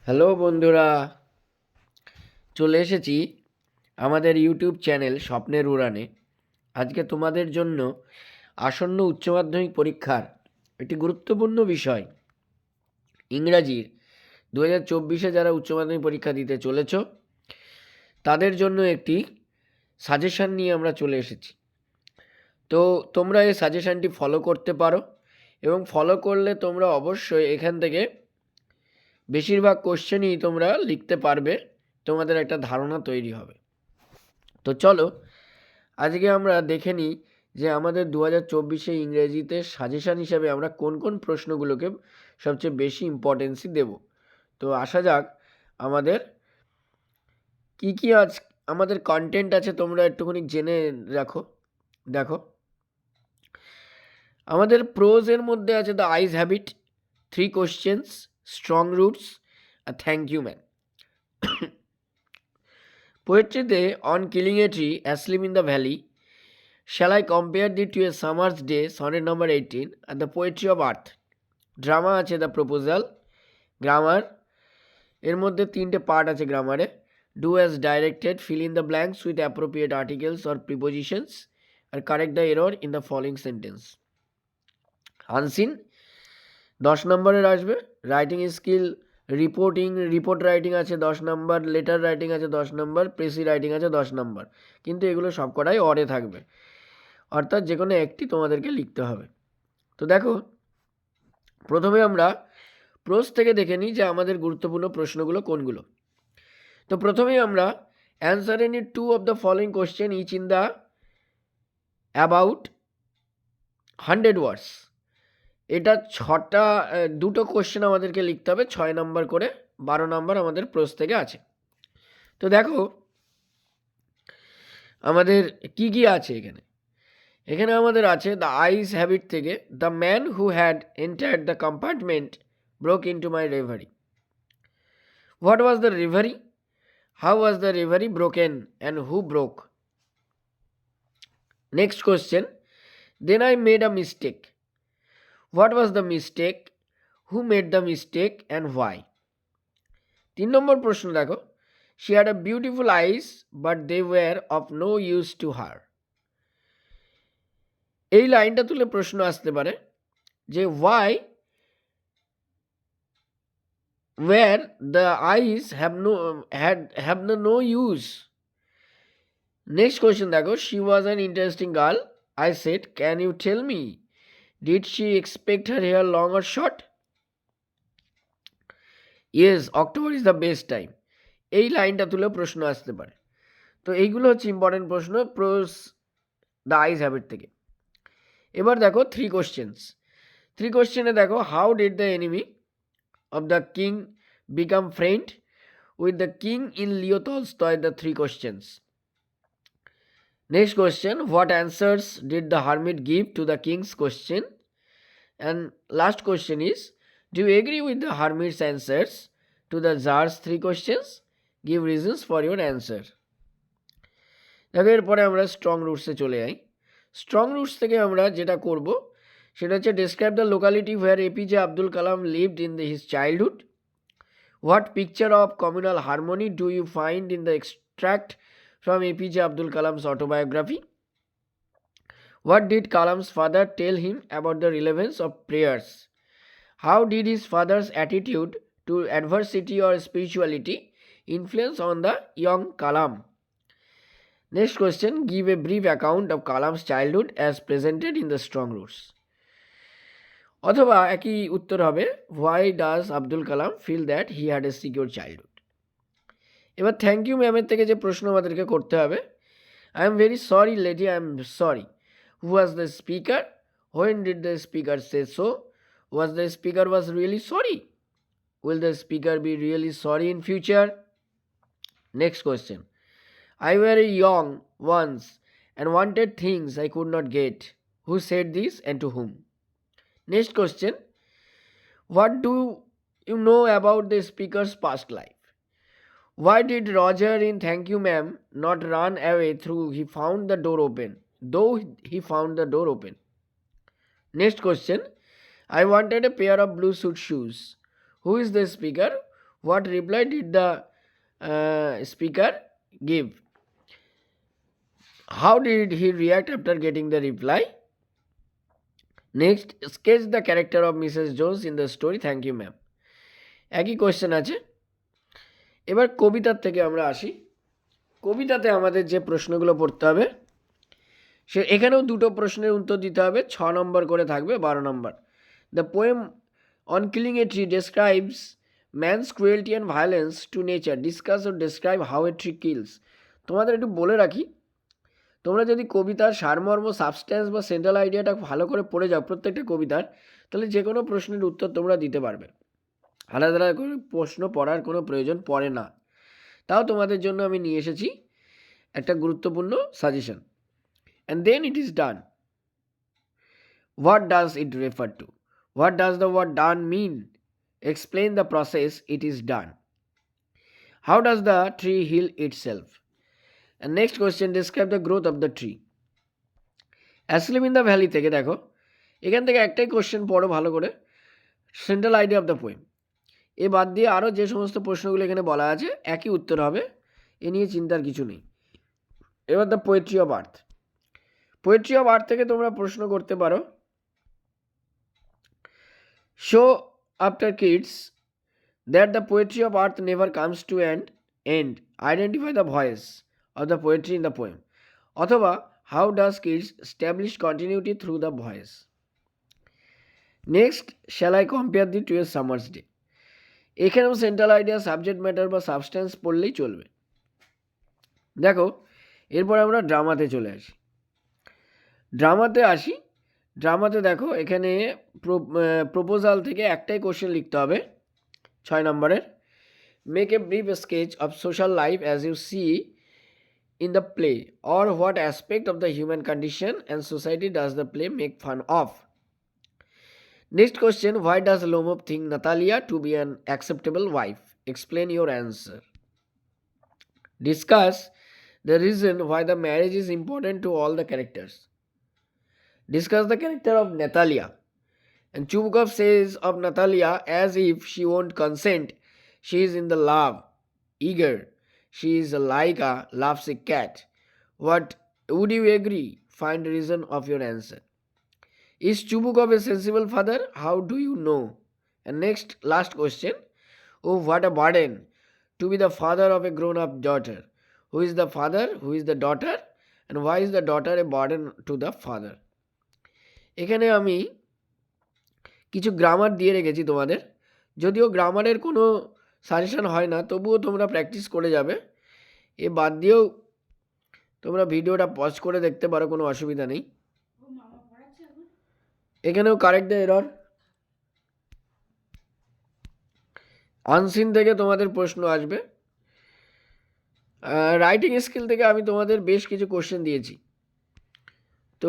Hello বন্ধুরা, চলে এসেছি আমাদের ইউটিউব চ্যানেল স্বপ্নের উড়ানে। আজকে তোমাদের জন্য আসন্ন উচ্চ মাধ্যমিক পরীক্ষার একটি গুরুত্বপূর্ণ বিষয় ইংরাজির 2024-এ যারা উচ্চ মাধ্যমিক পরীক্ষা দিতে চলেছ তাদের জন্য একটি সাজেশান নিয়ে আমরা চলে এসেছি। তো তোমরা এই সাজেশানটি ফলো করতে পারো এবং ফলো করলে তোমরা অবশ্যই এখান থেকে বেশিরভাগ কোশ্চেনই তোমরা লিখতে পারবে, তোমাদের একটা ধারণা তৈরি হবে। তো চলো আজকে আমরা দেখে নিই যে আমাদের 2024-এ ইংরেজিতে সাজেশান হিসাবে আমরা কোন কোন প্রশ্নগুলোকে সবচেয়ে বেশি ইম্পর্টেন্সি দেব। তো আসা যাক আমাদের কি কি আজ আমাদের কন্টেন্ট আছে, তোমরা একটুখানি জেনে রাখো। দেখো, আমাদের প্রোজের মধ্যে আছে the eyes have it, 3 questions, strong roots আর থ্যাংক ইউ ম্যান। পোয়েট্রিতে on killing a tree asleep in the valley, shall I compare thee to a summer's day, sonnet number 18, and the poetry of earth. Drama আছে the proposal, grammar এর মধ্যে 3টে part আছে গ্রামারে। Do as directed, fill in the blanks with appropriate articles or prepositions আর correct the error in the following sentence. Unseen 10 নম্বরের আসবে। Writing skill, report writing আছে 10 নম্বর, লেটার রাইটিং আছে 10 নম্বর, প্রেসি রাইটিং আছে 10 নম্বর, কিন্তু এগুলো সবকটাই অরে থাকবে, অর্থাৎ যে কোনো একটি তোমাদেরকে লিখতে হবে। তো দেখো, প্রথমে আমরা প্রোজ থেকে দেখে নিই যে আমাদের গুরুত্বপূর্ণ প্রশ্নগুলো কোনগুলো। তো প্রথমেই আমরা answer any 2 of the following question each in the about 100 words. এটা দুটো কোশ্চেন আমাদেরকে লিখতে হবে 6 নম্বর করে, 12 নম্বর আমাদের প্রোজ থেকে আছে। তো দেখো আমাদের কি কি আছে এখানে। এখানে আমাদের আছে দ্য আইস হ্যাবিট থেকে, the man who had entered the compartment broke into my reverie. What was the reverie? How was the reverie broken and who broke? Next question, then I made a mistake. What was the mistake? Who made the mistake and why? 3 number প্রশ্ন দেখো, she had a beautiful eyes but they were of no use to her. এই লাইনটা তুলে প্রশ্ন আসতে পারে যে why where the eyes have no use. Next question দেখো, she was an interesting girl. I said, can you tell me, did she expect her hair long or short? Yes, October is the best time. এই লাইনটা তুলে প্রশ্ন আসতে পারে। তো এইগুলো হচ্ছে ইম্পর্টেন্ট প্রশ্ন প্রোজ দ্য আইস হ্যাবিট থেকে। এবার দেখো 3 কোশ্চেন্স। 3 কোশ্চেনে দেখো, how did the enemy of the king become friend with the king in Leo Tolstoy, the 3 questions. Next question, what answers did the hermit give to the king's question? And last question is, do you agree with the hermit's answers to the Tsar's 3 questions? Give reasons for your answer. দেখো এরপরে আমরা strong রুটসে চলে যাই। Strong roots থেকে আমরা যেটা করব সেটা হচ্ছে describe the locality where APJ Abdul Kalam lived in his childhood. What picture of communal harmony do you find in the extract from APJ Abdul Kalam's autobiography? What did Kalam's father tell him about the relevance of prayers? How did his father's attitude to adversity or spirituality influence on the young Kalam? Next question, give a brief account of Kalam's childhood as presented in the strong roots. অথবা একই উত্তর হবে, why does Abdul Kalam feel that he had a secure childhood. এবার thank you ম্যামের থেকে যে প্রশ্ন আমাদেরকে করতে হবে, I am very sorry lady, I am sorry. Who was the speaker? When did the speaker say so? Was the speaker was really sorry? Will the speaker be really sorry in future? Next question, I were a young once and wanted things I could not get. Who said this and to whom? Next question, what do you know about the speaker's past life? Why did Roger in Thank You Ma'am not run away though he found the door open? Next question, I wanted a pair of blue suit shoes. Who is the speaker? What reply did the speaker give? How did he react after getting the reply? Next, sketch the character of Mrs. Jones in the story. Thank you, ma'am. একই question আছে। এবার কবিতার থেকে আমরা আসি। কবিতাতে আমাদের যে প্রশ্নগুলো পড়তে হবে, এখানেও দুটো প্রশ্নের উত্তর দিতে হবে, 6 নম্বর করে থাকবে, 12 number. The poem on killing a tree describes man's cruelty and violence to nature. Discuss ও describe how a tree kills. তোমাদের একটু বলে রাখি, তোমরা যদি কবিতার সারমর্ম, সাবস্ট্যান্স বা সেন্ট্রাল আইডিয়াটা ভালো করে পড়ে যাও প্রত্যেকটা কবিতার, তাহলে যে কোনো প্রশ্নের উত্তর তোমরা দিতে পারবে। আলাদা আলাদা করে প্রশ্ন পড়ার কোনো প্রয়োজন পড়ে না। তাও তোমাদের জন্য আমি নিয়ে এসেছি একটা গুরুত্বপূর্ণ suggestion. And then it is done. What does it refer to? What does the word done mean? Explain the process it is done. How does the tree heal itself? And next question, describe the growth of the tree. Asleep in the valley থেকে দেখো, এখান থেকে একটাই question পড়ো ভালো করে, central idea of the poem. এ বাদ দিয়ে আরও যে সমস্ত প্রশ্নগুলো এখানে বলা আছে একই উত্তর হবে, এ নিয়ে চিন্তার কিছু নেই। এবার the poetry of earth. Poetry of earth থেকে তোমরা প্রশ্ন করতে পারো, show after Keats that the poetry of earth never comes to and end, identify the voice of the poetry in the poem, অথবা how does Keats establish continuity through the voice. Next, shall I compare thee to a summer's day. এখানেও central idea, subject matter বা substance পড়লেই চলবে। দেখো, এরপর আমরা ড্রামাতে চলে আসি। ড্রামাতে দেখো, এখানে প্রপোজাল থেকে একটাই কোশ্চেন লিখতে হবে 6 নম্বরের। Make a brief sketch of social life as you see in the play, or what aspect of the human condition and society does the play make fun of. Next question, why does Lomov think Natalya to be an acceptable wife? Explain your answer. Discuss the reason why the marriage is important to all the characters. Discuss the character of Natalia. And Chubukov says of Natalia, as if she won't consent, she is in the love, eager. She is like a lovesick cat. What would you agree? Find the reason of your answer. Is Chubukov a sensible father? How do you know? And next, last question. Oh, what a burden to be the father of a grown-up daughter. Who is the father? Who is the daughter? And why is the daughter a burden to the father? এখানে আমি কিছু grammar দিয়ে রেখেছি তোমাদের, যদিও গ্রামারের কোনো suggestion হয় না, তবুও তোমরা প্র্যাকটিস করে যাবে। এ বাদ দিয়েও তোমরা ভিডিওটা পজ করে দেখতে পারো, কোনো অসুবিধা নেই। এখানেও কারেক্ট দ্য এরর। আনসিন থেকে তোমাদের প্রশ্ন আসবে। রাইটিং স্কিল থেকে আমি তোমাদের বেশ কিছু কোশ্চেন দিয়েছি।